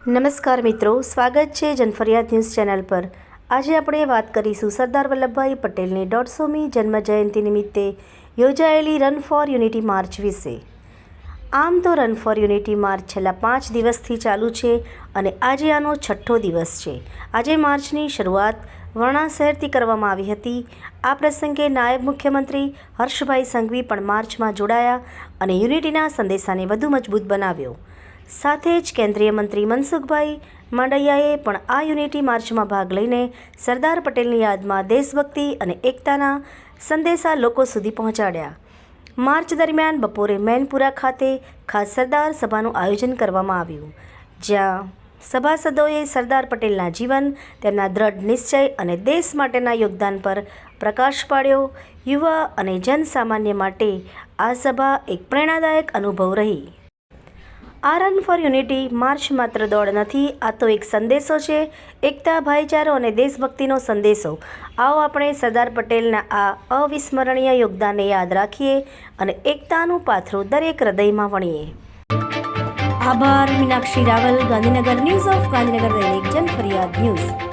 નમસ્કાર મિત્રો, સ્વાગત છે જનફરિયાદ ન્યૂઝ ચેનલ પર। આજે આપણે વાત કરીશું સરદાર વલ્લભભાઈ પટેલની 150મી જન્મજયંતિ નિમિત્તે યોજાયેલી રન ફોર યુનિટી માર્ચ વિશે। આમ તો રન ફોર યુનિટી માર્ચ છેલ્લા 5 દિવસથી ચાલુ છે અને આજે આનો 6ઠ્ઠો દિવસ છે। આજે માર્ચની શરૂઆત વર્ણા શહેરથી કરવામાં આવી હતી। આ પ્રસંગે નાયબ મુખ્યમંત્રી હર્ષભાઈ સંઘવી પણ માર્ચમાં જોડાયા અને યુનિટીના સંદેશાને વધુ મજબૂત બનાવ્યો। સાથે જ કેન્દ્રીય મંત્રી મનસુખભાઈ માંડવિયાએ પણ આ યુનિટી માર્ચમાં ભાગ લઈને સરદાર પટેલની યાદમાં દેશભક્તિ અને એકતાના સંદેશા લોકો સુધી પહોંચાડ્યા। માર્ચ દરમિયાન બપોરે મેનપુરા ખાતે ખાસ સરદાર સભાનું આયોજન કરવામાં આવ્યું, જ્યાં સભાસદોએ સરદાર પટેલના જીવન, તેમના દ્રઢ નિશ્ચય અને દેશ માટેના યોગદાન પર પ્રકાશ પાડ્યો। યુવા અને જનસામાન્ય માટે આ સભા એક પ્રેરણાદાયક અનુભવ રહી। આ રન ફોર યુનિટી માર્ચ માત્ર દોડ નથી, આ તો એક સંદેશો છે, એકતા, ભાઈચારો અને દેશભક્તિનો સંદેશો। આવો આપણે સરદાર પટેલના આ અવિસ્મરણીય યોગદાનને યાદ રાખીએ અને એકતાનું પાથરું દરેક હૃદયમાં વણીએ। આભાર। મીનાક્ષી રાવલ, ગાંધીનગર, ન્યૂઝ ઓફ ગાંધીનગર, દૈનિક જનફરિયાદ ન્યૂઝ।